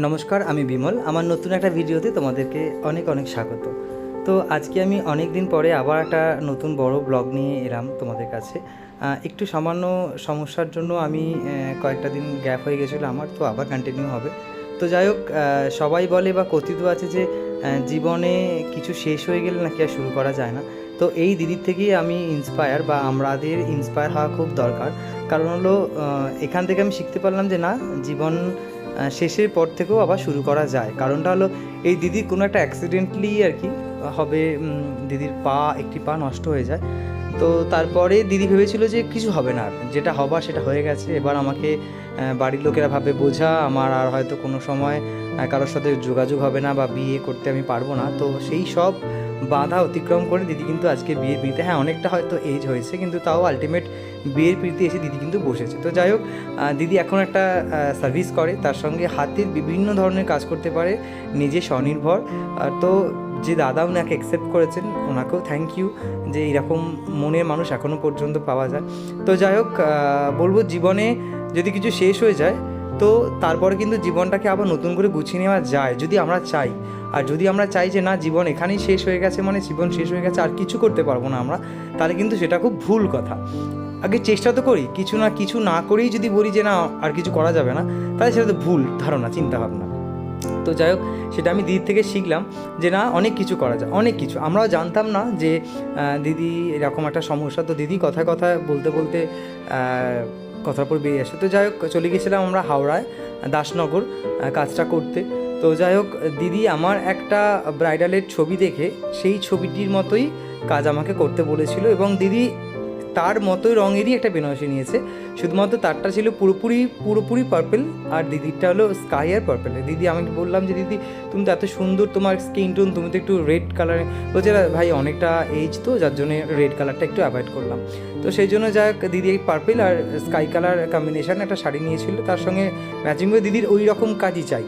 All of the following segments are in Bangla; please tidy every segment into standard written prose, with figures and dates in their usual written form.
নমস্কার, আমি বিমল। আমার নতুন একটা ভিডিওতে তোমাদেরকে অনেক অনেক স্বাগত। তো আজকে আমি অনেক দিন পরে আবার একটা নতুন বড় ব্লগ নিয়ে এলাম তোমাদের কাছে। একটু সামান্য সমস্যার জন্য আমি কয়েকটা দিন গ্যাপ হয়ে গেছিলো আমার, তো আবার কন্টিনিউ হবে। তো যাই হোক, সবাই বলে বা কথিত আছে যে জীবনে কিছু শেষ হয়ে গেলে নাকি আর শুরু করা যায় না। তো এই দিদির থেকেই আমি ইন্সপায়ার, বা আমাদের ইন্সপায়ার হওয়া খুব দরকার। কারণ হলো, এখান থেকে আমি শিখতে পারলাম যে না, জীবন শেষের পর থেকেও আবার শুরু করা যায়। কারণটা হলো, এই দিদির কোনো একটা অ্যাক্সিডেন্টলি আর কি হবে, দিদির একটি পা নষ্ট হয়ে যায়। তো তারপরে দিদি ভেবেছিল যে কিছু হবে না, আর যেটা হবার সেটা হয়ে গেছে। এবার আমাকে বাড়ির লোকেরা ভাবে বোঝা, আমার আর হয়তো কোনো সময় কারোর সাথে যোগাযোগ হবে না বা বিয়ে করতে আমি পারবো না। তো সেই সব বাধা অতিক্রম করে দিদি কিন্তু আজকে বিয়ের পিড়িতে, হ্যাঁ অনেকটা হয়তো এজ হয়েছে, কিন্তু তাও আলটিমেট বিয়ের পিড়িতে এসে দিদি কিন্তু বসেছে। তো যাই হোক, দিদি এখন একটা সার্ভিস করে, তার সঙ্গে হাতের বিভিন্ন ধরনের কাজ করতে পারে, নিজে স্বনির্ভর। তো যে দাদা ওনাকে অ্যাকসেপ্ট করেছেন, ওনাকেও থ্যাংক ইউ যে এরকম মনের মানুষ এখনও পর্যন্ত পাওয়া যায়। তো যাই হোক, বলবো জীবনে যদি কিছু শেষ হয়ে যায়, তো তারপরে কিন্তু জীবনটাকে আবার নতুন করে গুছিয়ে নেওয়া যায় যদি আমরা চাই। আর যদি আমরা চাই যে না, জীবন এখানেই শেষ হয়ে গেছে, মানে জীবন শেষ হয়ে গেছে, আর কিছু করতে পারবো না আমরা, তাহলে কিন্তু সেটা খুব ভুল কথা। আগে চেষ্টা তো করি, কিছু না করেই যদি বলি যে না আর কিছু করা যাবে না, তাহলে সেটা তো ভুল ধারণা, চিন্তাভাবনা। তো যাই হোক, সেটা আমি দিদির থেকে শিখলাম যে না, অনেক কিছু করা যায়, অনেক কিছু। আমরাও জানতাম না যে দিদি এরকম একটা সমস্যা। তো দিদি কথায় কথায় বলতে বলতে কথার পর বেরিয়ে আসে। তো যাই হোক, চলে গেছিলাম আমরা হাওড়ায় দাসনগর কাজটা করতে। তো যাই হোক, দিদি আমার একটা ব্রাইডালের ছবি দেখে সেই ছবিটির মতোই কাজ আমাকে করতে বলেছিল, এবং দিদি তার মতোই রঙেরই একটা বেনারসি নিয়েছে। শুধুমাত্র তারটা ছিল পুরোপুরি পার্পেল, আর দিদিরটা হলো স্কাই আর পার্পেল। দিদি আমাকে বললাম যে দিদি, তুমি তো এত সুন্দর, তোমার স্কিন টোন, তুমি তো একটু রেড কালারে। বলছে ভাই অনেকটা এজ তো, যার জন্য রেড কালারটা একটু অ্যাভয়েড করলাম। তো সেই জন্য যাই হোক, দিদি এই পার্পেল আর স্কাই কালার কম্বিনেশান একটা শাড়ি নিয়েছিল, তার সঙ্গে ম্যাচিং করে দিদির ওই রকম কাজই চাই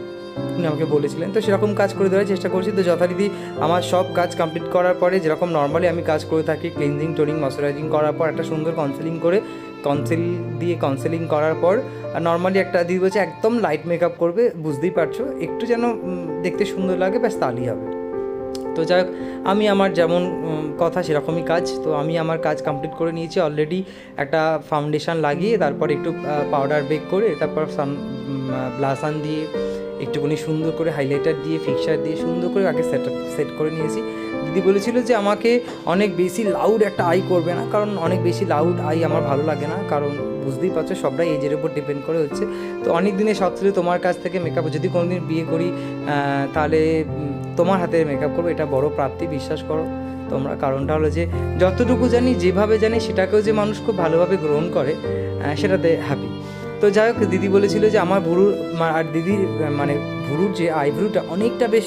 উনি আমাকে বলেছিলেন। তো সেরকম কাজ করে দেওয়ার চেষ্টা করছি। তো যথারীতি আমার সব কাজ কমপ্লিট করার পরে, যেরকম নর্মালি আমি কাজ করে থাকি, ক্লিনজিং, টোনিং, ময়শ্চারাইজিং করার পর একটা সুন্দর কাউন্সেলিং করার পর নর্মালি একটা দিদি বলছে একদম লাইট মেকআপ করবে, বুঝতেই পারছো, একটু যেন দেখতে সুন্দর লাগে, ব্যাস তাহলেই হবে। তো যাই হোক, আমি আমার যেমন কথা সেরকমই কাজ। তো আমি আমার কাজ কমপ্লিট করে নিয়েছি অলরেডি। একটা ফাউন্ডেশন লাগিয়ে, তারপর একটু পাউডার বেক করে, তারপর ব্লাসান দিয়ে, একটুখানি সুন্দর করে হাইলাইটার দিয়ে, ফিক্সার দিয়ে সুন্দর করে আগে সেট করে নিয়েছি। দিদি বলেছিল যে আমাকে অনেক বেশি লাউড একটা আই করবে না, কারণ অনেক বেশি লাউড আই আমার ভালো লাগে না, কারণ বুঝতেই পারছো সবটাই এজের উপর ডিপেন্ড করে হচ্ছে। তো অনেক দিনের শখ ছিল তোমার কাছ থেকে মেকআপ, যদি কোনো দিন বিয়ে করি তাহলে তোমার হাতে মেকআপ করবো, এটা বড় প্রাপ্তি, বিশ্বাস করো তোমরা। কারণটা হলো যে যতটুকু জানি, যেভাবে জানি, সেটাকেও যে মানুষ খুব ভালোভাবে গ্রহণ করে, সেটাতে হ্যাপি। তো যাই হোক, দিদি বলেছিল যে আমার ভুরুর, আর দিদির মানে ভুরুর যে আইব্রুটা অনেকটা বেশ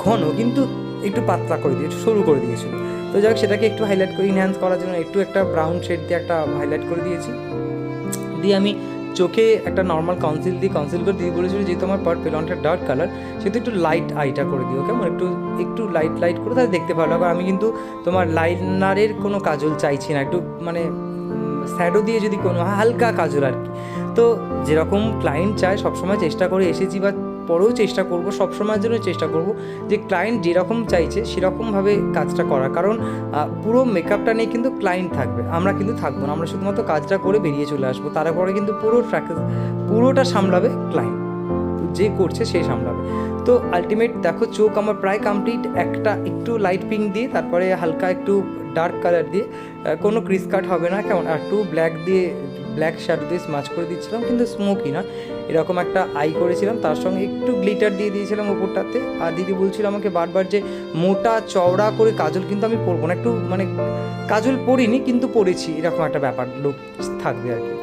ঘন, কিন্তু একটু পাতলা করে দিয়ে, একটু সরু করে দিয়েছিল। তো যাই হোক, সেটাকে একটু হাইলাইট করে ইনহ্যান্স করার জন্য একটু একটা ব্রাউন শেড দিয়ে একটা হাইলাইট করে দিয়েছি। দিয়ে আমি চোখে একটা নর্মাল কাউন্সিল করে দিদি বলেছিল যেহেতু আমার পার্পেল অনেকটা ডার্ক কালার, সেহেতু একটু লাইট আইটা করে দিও, কেমন একটু লাইট করে, তাহলে দেখতে ভালো লাগে। আমি কিন্তু তোমার লাইনারের কোনো কাজল চাইছি না, একটু মানে শ্যাডো দিয়ে যদি কোনো হালকা কাজল আর কি। তো যেরকম ক্লায়েন্ট চায় সবসময় চেষ্টা করে এসেছি, বা পরেও চেষ্টা করব, সবসময়ের জন্য চেষ্টা করব যে ক্লায়েন্ট যেরকম চাইছে সেরকমভাবে কাজটা করা। কারণ পুরো মেকআপটা নিয়ে কিন্তু ক্লায়েন্ট থাকবে, আমরা কিন্তু থাকবো না, আমরা শুধুমাত্র কাজটা করে বেরিয়ে চলে আসবো। তারপরে কিন্তু পুরোটা সামলাবে ক্লায়েন্ট, যে করছে সে সামলাবে। তো আলটিমেট দেখো, চোখ আমার প্রায় কমপ্লিট। একটা একটু লাইট পিঙ্ক দিয়ে, তারপরে হালকা একটু ডার্ক কালার দিয়ে, কোনো ক্রিস কাট হবে না, কেমন একটু ব্ল্যাক শ্যাডো দিয়ে স্মাচ করে দিচ্ছিলাম, কিন্তু স্মোকি না, এরকম একটা আই করেছিলাম। তার সঙ্গে একটু গ্লিটার দিয়ে দিয়েছিলাম ওপরটাতে। আর দিদি বলছিল আমাকে বারবার যে মোটা চওড়া করে কাজল কিন্তু আমি পরবো না, একটু মানে কাজল পরিনি কিন্তু পরেছি, এরকম একটা ব্যাপার লুক থাকবে আর কি।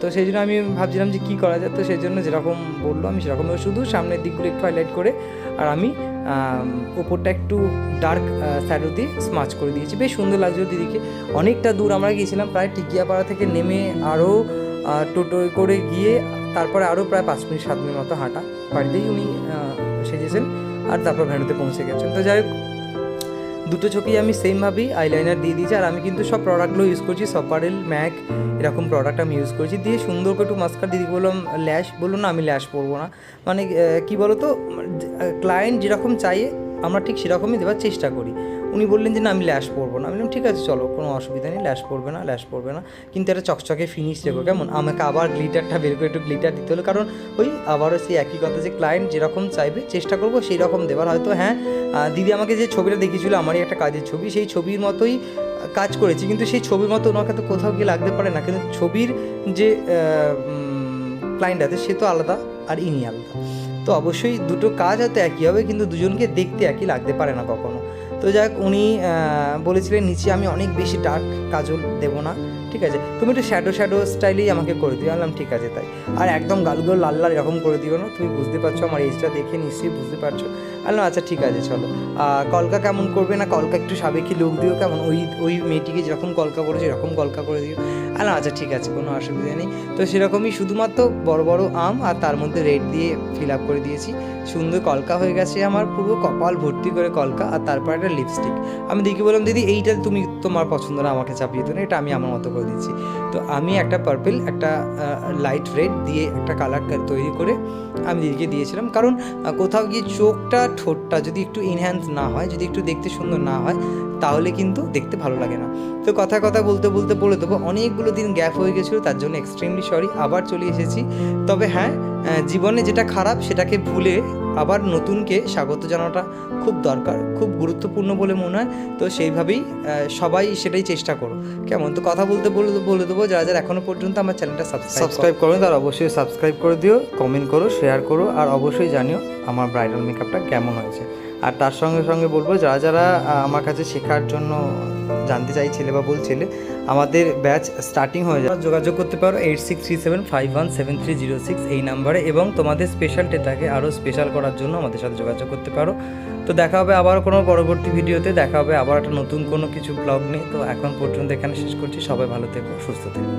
তো সেই জন্য আমি ভাবছিলাম যে কী করা যায়। তো সেই জন্য যেরকম বললো আমি সেরকম শুধু সামনের দিকগুলো একটু হাইলাইট করে, আর আমি ওপরটা একটু ডার্ক শ্যাডো দিয়ে স্মাচ করে দিয়েছি, বেশ সুন্দর লাগছিলো দিদিকে। অনেকটা দূর আমরা গিয়েছিলাম, প্রায় টিকিয়াপাড়া থেকে নেমে আরও টোটো করে গিয়ে, তারপরে আরও প্রায় 5-7 মিনিট মতো হাঁটা, বাড়িতেই উনি সেজেছেন, আর তারপর ভ্যানুতে পৌঁছে গেছেন। তো যাই হোক, দুটো চোখেই আমি সেমভাবেই আইলাইনার দিয়ে দিয়েছি। আর আমি কিন্তু সব প্রোডাক্টগুলো ইউজ করছি, সপারেল, ম্যাক, এরকম প্রোডাক্ট আমি ইউজ করেছি। দিয়ে সুন্দর করে একটু মাস্কার দিদি বললাম ল্যাশ, বললো না আমি ল্যাশ পরবো না, মানে কী বলো তো, ক্লায়েন্ট যেরকম চাইয়ে আমরা ঠিক সেরকমই দেওয়ার চেষ্টা করি। উনি বললেন যে না আমি ল্যাশ পরবো না। আমি বললাম ঠিক আছে চলো, কোনো অসুবিধা নেই, ল্যাশ পরবে না, ল্যাশ পরবে না, কিন্তু একটা চকচকে ফিনিশ দেবো কেমন। আমাকে আবার গ্লিটারটা বের করে একটু গ্লিটার দিতে হলো, কারণ ওই আবারও সেই একই কথা যে ক্লায়েন্ট যেরকম চাইবে চেষ্টা করবো সেই রকম দেওয়ার। হয়তো হ্যাঁ দিদি আমাকে যে ছবিটা দেখিয়েছিলো আমারই একটা কাজের ছবি, সেই ছবির মতোই কাজ করেছি, কিন্তু সেই ছবির মতো ওনাকে তো কোথাও গিয়ে লাগতে পারে না, কিন্তু ছবির যে ক্লায়েন্ট আছে সে তো আলাদা আর ইনি আলাদা। তো অবশ্যই দুটো কাজ হয়তো একই হবে, কিন্তু দুজনকে দেখতে একই লাগতে পারে না কখনো। তো যাক, উনি বলেছিলেন নিচে আমি অনেক বেশি ডার্ক কাজল দেবো না, ঠিক আছে তুমি একটু শ্যাডো স্টাইলেই আমাকে করে দিও। বললাম ঠিক আছে তাই, আর একদম গালগুলো লাল লাল এরকম করে দিও না, তুমি বুঝতে পারছো আমার এজটা দেখে নিশ্চয়ই বুঝতে পারছো। বললাম আচ্ছা ঠিক আছে চলো। কলকা কেমন করবে না, কলকা একটু সাবেকি লুক দিও কেমন, ওই মেয়েটিকে যেরকম কলকা করেছে এরকম কলকা করে দিও। বললাম আচ্ছা ঠিক আছে, কোনো অসুবিধা নেই। তো সেরকমই শুধুমাত্র বড় বড় আম আর তার মধ্যে রেড দিয়ে ফিল আপ করে দিয়েছি। সুন্দর কলকা হয়ে গেছে আমার, পুরো কপাল ভর্তি করে কলকা, আর তারপর একটা লিপস্টিক। আমি দিদিকে বললাম দিদি এইটা তুমি তোমার পছন্দ না আমাকে চাপিয়ে দিও না, এটা আমি আমার মতো করে দিচ্ছি। তো আমি একটা পার্পল, একটা লাইট রেড দিয়ে একটা কালার তৈরি করে আমি দিদিকে দিয়েছিলাম, কারণ কোথাও গিয়ে চোখটা ঠোঁটটা যদি একটু ইনহ্যান্স না হয়, যদি একটু দেখতে সুন্দর না হয়, তাহলে কিন্তু দেখতে ভালো লাগে না। তো কথা বলতে বলে দেবো, অনেকগুলো দিন গ্যাপ হয়ে গেছিলো, তার জন্য এক্সট্রিমলি সরি, আবার চলে এসেছি। তবে হ্যাঁ, জীবনে যেটা খারাপ সেটাকে ভুলে আবার নতুনকে স্বাগত জানানোটা খুব দরকার, খুব গুরুত্বপূর্ণ বলে মনে হয়। তো সেইভাবেই সবাই সেটাই চেষ্টা করো কেমন। তো কথা বলে দেবো, যারা যারা এখনও পর্যন্ত আমার চ্যানেলটা সাবস্ক্রাইব করো তারা অবশ্যই সাবস্ক্রাইব করে দিও, কমেন্ট করো, শেয়ার করো, আর অবশ্যই জানিও আমার ব্রাইডাল মেকআপটা কেমন হয়েছে। আর তার সঙ্গে বলবো, যারা যারা আমার কাছে শেখার জন্য জানতে চাই, ছেলে বা ছেলে, আমাদের ব্যাচ স্টার্টিং হয়ে যায়, যোগাযোগ করতে পারো 8637517306 এই নাম্বারে, এবং তোমাদের স্পেশাল ডেটাকে আরও স্পেশাল করার জন্য আমাদের সাথে যোগাযোগ করতে পারো। তো দেখা হবে আবার কোনো পরবর্তী ভিডিওতে, দেখা হবে আবার একটা নতুন কোনো কিছু ব্লগ নিয়ে। তো এখন পর্যন্ত এখানে শেষ করছি, সবাই ভালো থেকো, সুস্থ থেকো।